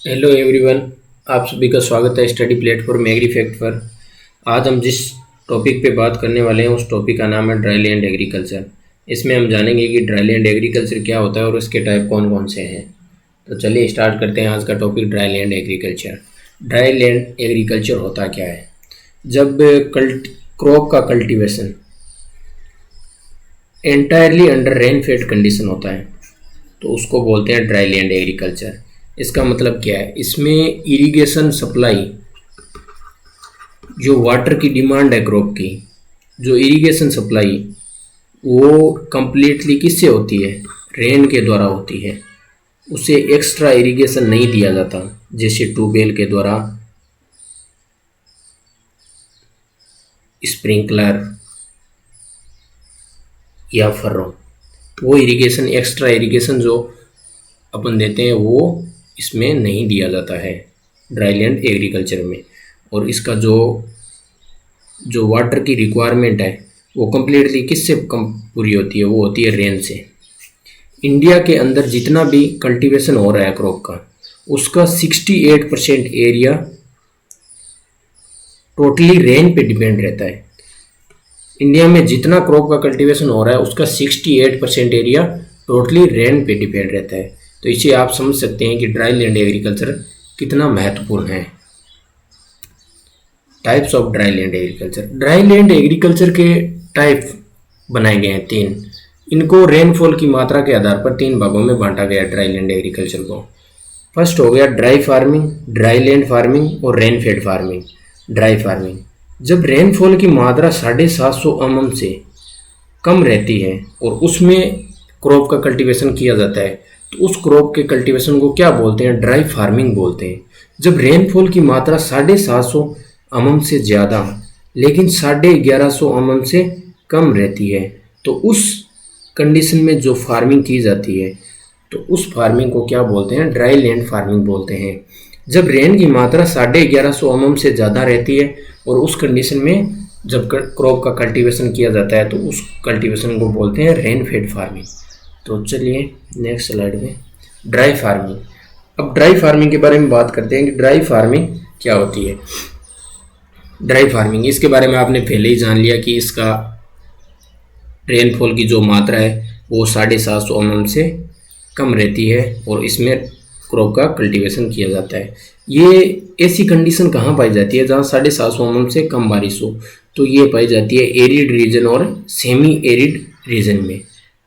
Hello everyone. आप सभी का स्वागत है स्टडी प्लेटफॉर्म एग्री फैक्ट पर। आज हम जिस टॉपिक पे बात करने वाले हैं उस टॉपिक का नाम है ड्राई लैंड एग्रीकल्चर। इसमें हम जानेंगे कि ड्राई लैंड एग्रीकल्चर क्या होता है और उसके टाइप कौन कौन से हैं। तो चलिए स्टार्ट करते हैं आज का topic dry land agriculture. Dry land agriculture होता क्या है? जब क्रॉप का cultivation entirely under rain fade condition होता है तो उसको बोलते हैं ड्राई लैंड एग्रीकल्चर। इसका मतलब क्या है? इसमें इरिगेशन सप्लाई, जो वाटर की डिमांड है क्रॉप की, जो इरिगेशन सप्लाई वो कंप्लीटली किससे होती है? रेन के द्वारा होती है। उसे एक्स्ट्रा इरिगेशन नहीं दिया जाता जैसे ट्यूबवेल के द्वारा, स्प्रिंकलर या फर्रो। वो इरिगेशन, एक्स्ट्रा इरिगेशन जो अपन देते हैं वो इसमें नहीं दिया जाता है ड्राई लैंड एग्रीकल्चर में। और इसका जो जो वाटर की रिक्वायरमेंट है वो कम्प्लीटली किससे कम पूरी होती है? वो होती है रेन से। इंडिया के अंदर जितना भी कल्टीवेशन हो रहा है क्रॉप का, उसका 68% एरिया टोटली रेन पे डिपेंड रहता है। इंडिया में जितना क्रॉप का कल्टीवेशन हो रहा है उसका 68% एरिया टोटली रेन पे डिपेंड रहता है। तो इसे आप समझ सकते हैं कि ड्राई लैंड एग्रीकल्चर कितना महत्वपूर्ण है। Types of dry land agriculture. Dry land agriculture के टाइप बनाए गए हैं 3। इनको रेनफॉल की मात्रा के आधार पर 3 भागों में बांटा गया ड्राई लैंड एग्रीकल्चर को। फर्स्ट हो गया dry farming, dry land farming और rain fed farming. Dry farming, जब रेनफॉल की मात्रा 750 mm से कम रहती है और उसमें क्रॉप का कल्टीवेशन किया जाता है तो उस क्रॉप के कल्टीवेशन को क्या बोलते हैं? ड्राई फार्मिंग बोलते हैं। जब रेनफॉल की मात्रा 750 mm से ज़्यादा लेकिन 1150 mm से कम रहती है तो उस कंडीशन में जो फार्मिंग की जाती है तो उस फार्मिंग को क्या बोलते हैं? ड्राई लैंड फार्मिंग बोलते हैं। जब रेन की मात्रा 1150 mm से ज़्यादा रहती है और उस कंडीशन में जब क्रॉप का कल्टीवेशन किया जाता है तो उस कल्टीवेशन को बोलते हैं रेन फेड फार्मिंग। तो चलिए नेक्स्ट स्लाइड में ड्राई फार्मिंग। अब ड्राई फार्मिंग के बारे में बात करते हैं कि ड्राई फार्मिंग क्या होती है। ड्राई फार्मिंग, इसके बारे में आपने पहले ही जान लिया कि इसका रेनफॉल की जो मात्रा है वो 750 mm से कम रहती है और इसमें क्रॉप का कल्टीवेशन किया जाता है। ये ऐसी कंडीशन कहाँ पाई जाती है जहाँ 750 mm से कम बारिश हो? तो ये पाई जाती है एरिड रीजन और सेमी एरिड रीजन में।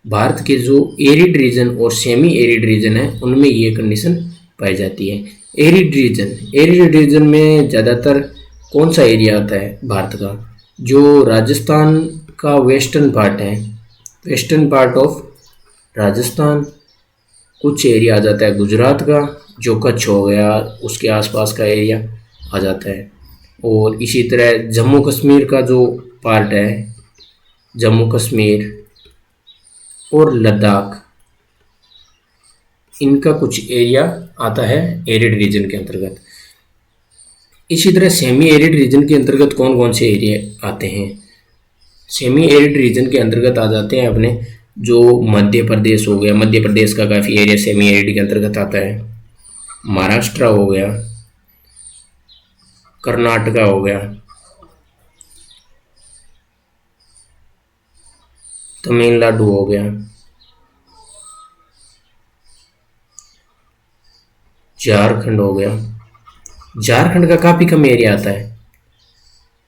भारत के जो एरिड रीजन और सेमी एरिड रीजन है उनमें ये कंडीशन पाई जाती है। एरिड रीजन में ज़्यादातर कौन सा एरिया आता है भारत का? जो राजस्थान का वेस्टर्न पार्ट है, वेस्टर्न पार्ट ऑफ राजस्थान, कुछ एरिया आ जाता है गुजरात का जो कच्छ हो गया, उसके आसपास का एरिया आ जाता है। और इसी तरह जम्मू कश्मीर का जो पार्ट है, जम्मू कश्मीर और लद्दाख, इनका कुछ एरिया आता है एरिड रीजन के अंतर्गत। इसी तरह सेमी एरिड रीजन के अंतर्गत कौन कौन से एरिया आते हैं? सेमी एरिड रीजन के अंतर्गत आ जाते हैं अपने जो मध्य प्रदेश हो गया, मध्य प्रदेश का काफ़ी एरिया सेमी एरिड के अंतर्गत आता है। महाराष्ट्र हो गया, कर्नाटका हो गया, तमिलनाडु हो गया, झारखंड हो गया। झारखंड का काफ़ी कम एरिया आता है।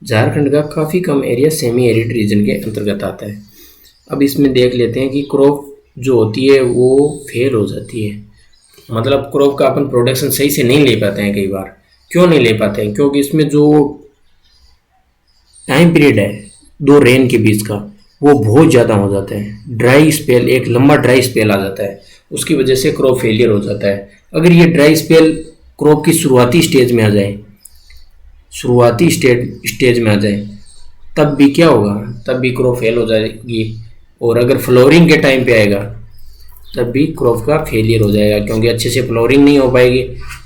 झारखंड का काफ़ी कम एरिया सेमी एरिड रीजन के अंतर्गत आता है। अब इसमें देख लेते हैं कि क्रॉप जो होती है वो फेल हो जाती है, मतलब क्रॉप का अपन प्रोडक्शन सही से नहीं ले पाते हैं। कई बार क्यों नहीं ले पाते हैं? क्योंकि इसमें जो टाइम पीरियड है दो रेन के बीच का वो बहुत ज़्यादा हो जाता है। ड्राई स्पेल, एक लंबा ड्राई स्पेल आ जाता है, उसकी वजह से क्रॉप फेलियर हो जाता है। अगर ये ड्राई स्पेल क्रॉप की शुरुआती स्टेज में आ जाए, शुरुआती स्टेज में आ जाए तब भी क्या होगा? तब भी क्रॉप फेल हो जाएगी। और अगर फ्लोरिंग के टाइम पे आएगा तब भी क्रॉप का फेलियर हो जाएगा, क्योंकि अच्छे से फ्लोरिंग नहीं हो पाएगी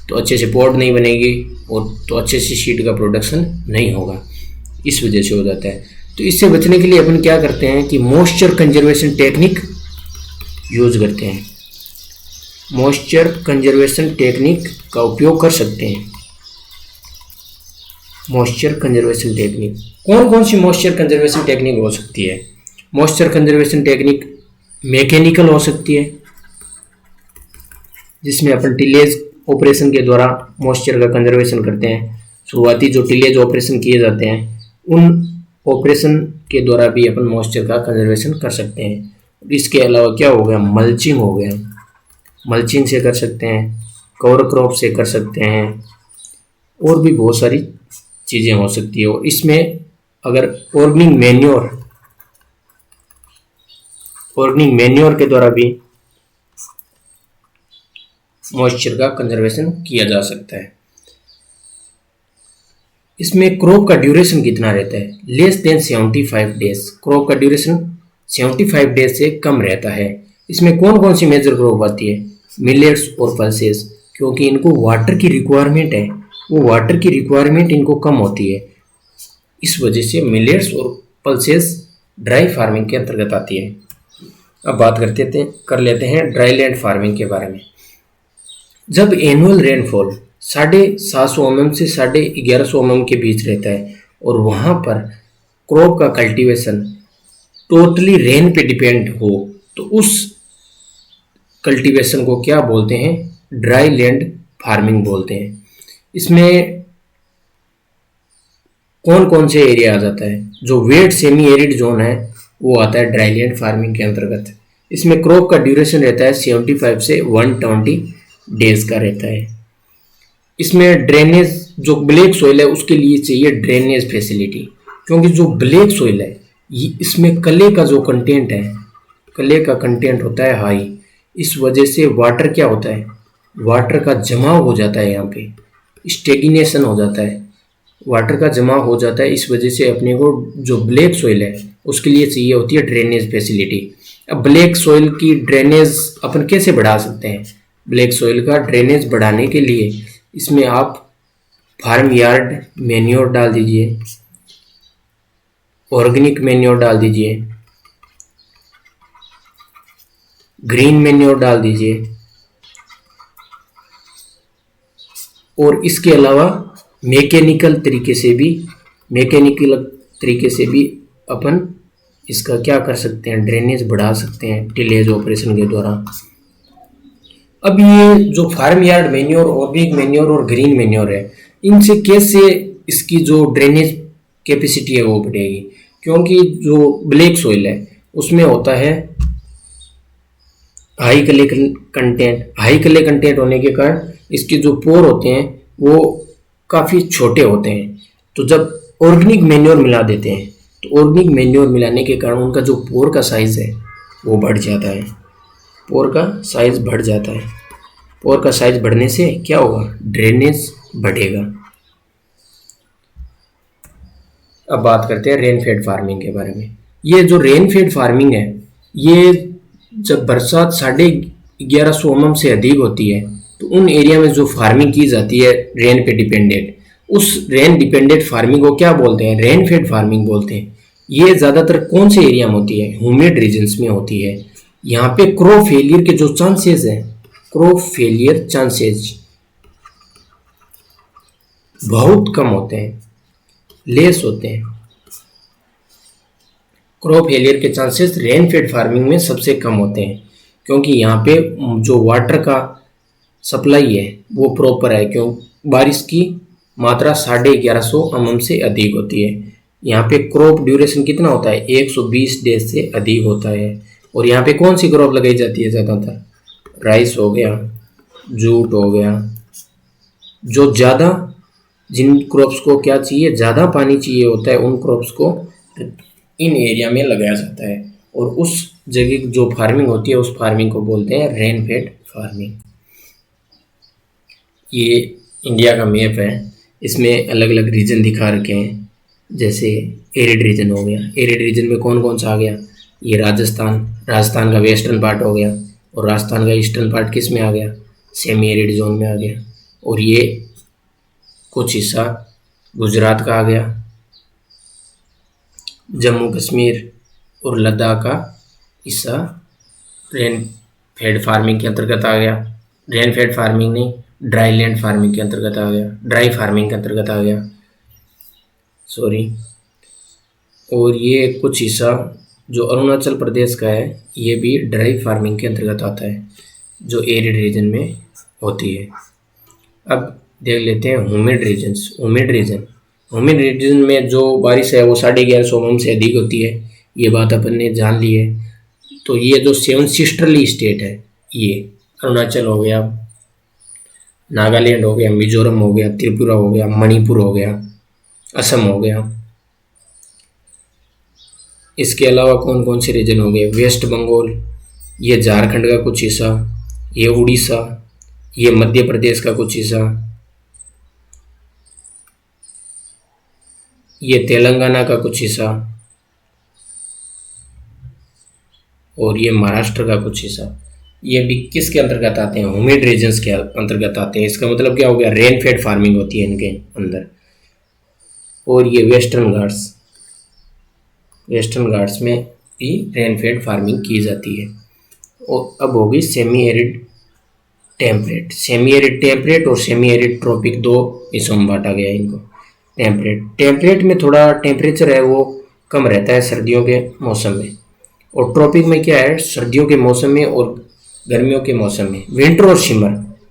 तो अच्छे से पॉड नहीं बनेगी और तो अच्छे से सीड का प्रोडक्शन नहीं होगा। इस वजह से हो जाता है। तो इससे बचने के लिए अपन क्या करते हैं कि मॉइस्चर कंजर्वेशन टेक्निक यूज करते हैं। मॉइस्चर कंजर्वेशन टेक्निक का उपयोग कर सकते हैं। मॉइस्चर कंजर्वेशन टेक्निक, कौन कौन सी मॉइस्चर कंजर्वेशन टेक्निक हो सकती है? मॉइस्चर कंजर्वेशन टेक्निक मैकेनिकल हो सकती है, जिसमें अपन टिलेज ऑपरेशन के द्वारा मॉइस्चर का कंजर्वेशन करते हैं। शुरुआती जो टिलेज ऑपरेशन किए जाते हैं, उन ऑपरेशन के द्वारा भी अपन मॉइस्चर का कंजर्वेशन कर सकते हैं। इसके अलावा क्या हो गया, मल्चिंग हो गया, मल्चिंग से कर सकते हैं, कवर क्रॉप से कर सकते हैं, और भी बहुत सारी चीज़ें हो सकती है। और इसमें अगर ऑर्गेनिक मैन्योर के द्वारा भी मॉइस्चर का कंजर्वेशन किया जा सकता है। इसमें क्रॉप का ड्यूरेशन कितना रहता है? Less than 75 days. क्रॉप का ड्यूरेशन 75 डेज से कम रहता है। इसमें कौन कौन सी मेजर क्रॉप आती है? मिलेट्स और पल्सेस, क्योंकि इनको वाटर की रिक्वायरमेंट है, वो वाटर की रिक्वायरमेंट इनको कम होती है। इस वजह से मिलेट्स और पल्सेस ड्राई फार्मिंग के अंतर्गत आती है। अब बात कर लेते हैं ड्राई लैंड फार्मिंग के बारे में। जब एनुअल रेनफॉल 750 mm से 1150 mm के बीच रहता है और वहाँ पर क्रॉप का कल्टीवेशन टोटली रेन पे डिपेंड हो, तो उस कल्टीवेशन को क्या बोलते हैं? ड्राई लैंड फार्मिंग बोलते हैं। इसमें कौन कौन से एरिया आ जाता है? जो वेट सेमी एरिड जोन है वो आता है ड्राई लैंड फार्मिंग के अंतर्गत। इसमें क्रॉप का ड्यूरेशन रहता है 75 से 120 डेज का रहता है। इसमें ड्रेनेज, जो ब्लैक सोइल है उसके लिए चाहिए ड्रेनेज फैसिलिटी, क्योंकि जो ब्लैक सोइल है इसमें कले का जो कंटेंट है, कले का कंटेंट होता है हाई। इस वजह से वाटर क्या होता है, वाटर का जमाव हो जाता है, यहाँ पे स्टेगनेशन हो जाता है, वाटर का जमाव हो जाता है। इस वजह से अपने को जो ब्लैक सोइल है उसके लिए चाहिए होती है ड्रेनेज फैसिलिटी। अब ब्लैक सोइल की ड्रेनेज अपन कैसे बढ़ा सकते हैं? ब्लैक सोइल का ड्रेनेज बढ़ाने के लिए इसमें आप फार्म यार्ड मैन्योर डाल दीजिए, ऑर्गेनिक मैन्योर डाल दीजिए, ग्रीन मैन्योर डाल दीजिए, और इसके अलावा मैकेनिकल तरीके से भी अपन इसका क्या कर सकते हैं, ड्रेनेज बढ़ा सकते हैं टिलेज ऑपरेशन के द्वारा। अब ये जो farm yard manure, organic manure और ग्रीन मैन्योर है, इनसे कैसे इसकी जो ड्रेनेज कैपेसिटी है वो बढ़ेगी? क्योंकि जो ब्लैक सोइल है उसमें होता है हाई क्ले कंटेंट होने के कारण इसके जो पोर होते हैं वो काफ़ी छोटे होते हैं। तो जब ऑर्गेनिक मैन्योर मिला देते हैं तो ऑर्गेनिक मैन्योर मिलाने के कारण उनका जो पोर का साइज़ है वो बढ़ जाता है, पोर का साइज़ बढ़ जाता है। पोर का साइज़ बढ़ने से क्या होगा, ड्रेनेज बढ़ेगा। अब बात करते हैं रेन फेड फार्मिंग के बारे में। ये जो रेन फेड फार्मिंग है, ये जब बरसात 1150 mm से अधिक होती है तो उन एरिया में जो फार्मिंग की जाती है रेन पे डिपेंडेंट, उस रेन डिपेंडेंट फार्मिंग को क्या बोलते हैं, रेन फेड फार्मिंग बोलते हैं। ये ज़्यादातर कौन से एरिया में होती है, ह्यूमिड रीजन्स में होती है। यहाँ पे क्रॉप फेलियर के जो चांसेस हैं, क्रॉप फेलियर चांसेस बहुत कम होते हैं, लेस होते हैं। क्रॉप फेलियर के चांसेस रेन फेड फार्मिंग में सबसे कम होते हैं, क्योंकि यहाँ पे जो वाटर का सप्लाई है वो प्रॉपर है, क्यों बारिश की मात्रा 1150 mm से अधिक होती है। यहाँ पे क्रॉप ड्यूरेशन कितना होता है, 120 डेज से अधिक होता है। और यहाँ पे कौन सी क्रॉप लगाई जाती है ज़्यादातर, राइस हो गया, जूट हो गया। जो ज़्यादा, जिन क्रॉप्स को क्या चाहिए, ज़्यादा पानी चाहिए होता है, उन क्रॉप्स को इन एरिया में लगाया जाता है। और उस जगह जो फार्मिंग होती है उस फार्मिंग को बोलते हैं रेन फेड फार्मिंग। ये इंडिया का मैप है, इसमें अलग अलग रीजन दिखा रखे हैं। जैसे एरिड रीजन हो गया, एरिड रीजन में कौन कौन सा आ गया, ये राजस्थान का वेस्टर्न पार्ट हो गया, और राजस्थान का ईस्टर्न पार्ट किस में आ गया, सेमी एरिड जोन में आ गया। और ये कुछ हिस्सा गुजरात का आ गया, जम्मू कश्मीर और लद्दाख का हिस्सा रेन फेड फार्मिंग के अंतर्गत आ गया। रेन फेड फार्मिंग नहीं, ड्राई लैंड फार्मिंग के अंतर्गत आ गया, ड्राई फार्मिंग के अंतर्गत आ गया, सॉरी। और ये कुछ हिस्सा जो अरुणाचल प्रदेश का है ये भी ड्राई फार्मिंग के अंतर्गत आता है, जो एरिड रीजन में होती है। अब देख लेते हैं ह्यूमिड रीजन्स। ह्यूमिड रीजन में जो बारिश है वो 1150 mm से अधिक होती है, ये बात अपन ने जान ली है। तो ये जो 7 सिस्टरली स्टेट है, ये अरुणाचल हो गया, नागालैंड हो गया, मिजोरम हो गया, त्रिपुरा हो गया, मणिपुर हो गया, असम हो गया। इसके अलावा कौन कौन से रीजन हो गए, वेस्ट बंगाल, ये झारखंड का कुछ हिस्सा, ये उड़ीसा, ये मध्य प्रदेश का कुछ हिस्सा, ये तेलंगाना का कुछ हिस्सा, और ये महाराष्ट्र का कुछ हिस्सा। ये भी किसके अंतर्गत आते हैं, ह्यूमिड रीजन्स के अंतर्गत आते हैं। इसका मतलब क्या हो गया, रेन फेड फार्मिंग होती है इनके अंदर। और ये वेस्टर्न घाट्स में भी रेन फेड फार्मिंग की जाती है। और अब होगी सेमी एरिड टेम्परेट और सेमी एरिड ट्रॉपिक, दो हिस्सों में बांटा गया है इनको। टेम्परेट में थोड़ा टेम्परेचर है वो कम रहता है सर्दियों के मौसम में, और ट्रॉपिक में क्या है, सर्दियों के मौसम में और गर्मियों के मौसम में, विंटर और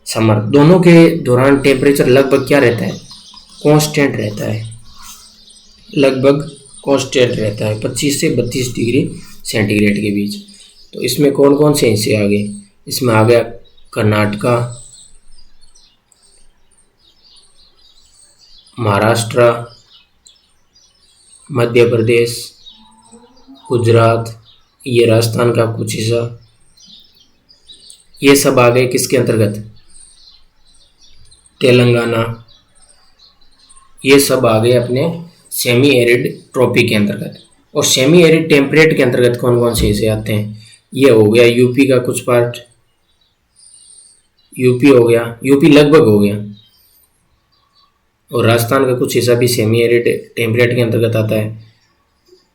समर दोनों के दौरान टेम्परेचर लगभग क्या रहता है, कांस्टेंट रहता है, लगभग कांस्टेंट रहता है 25 से 32 डिग्री सेंटीग्रेड के बीच। तो इसमें कौन कौन से हिस्से आ गए, इसमें आ गया कर्नाटका, महाराष्ट्र, मध्य प्रदेश, गुजरात, ये राजस्थान का कुछ हिस्सा, ये सब आ गए किसके अंतर्गत, तेलंगाना, ये सब आ गए अपने सेमी एरिड ट्रॉपिक के अंतर्गत। और सेमी एरिड टेम्परेट के अंतर्गत कौन कौन से हिस्से आते हैं, ये हो गया यूपी का कुछ पार्ट, यूपी हो गया, यूपी लगभग हो गया, और राजस्थान का कुछ हिस्सा भी सेमी एरिड टेम्परेट के अंतर्गत आता है।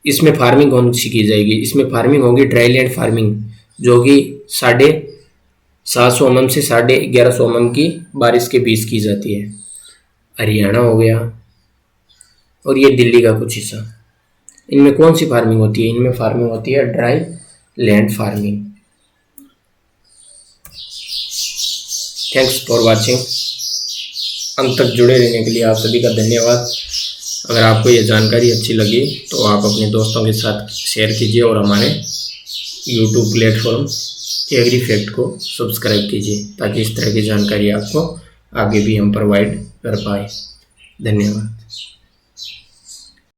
इसमें फार्मिंग कौन सी की जाएगी, इसमें फार्मिंग होगी ड्राई लैंड फार्मिंग, जो कि 750 mm से 1150 mm की बारिश के बीच की जाती है। हरियाणा हो गया, और ये दिल्ली का कुछ हिस्सा। इनमें कौन सी फार्मिंग होती है, इनमें फार्मिंग होती है dry land farming. Thanks for watching. अंत तक जुड़े रहने के लिए आप सभी का धन्यवाद। अगर आपको ये जानकारी अच्छी लगी तो आप अपने दोस्तों के साथ शेयर कीजिए, और हमारे यूट्यूब प्लेटफॉर्म एग्री फैक्ट को सब्सक्राइब कीजिए, ताकि इस तरह की जानकारी आपको आगे भी हम प्रोवाइड कर पाए। धन्यवाद।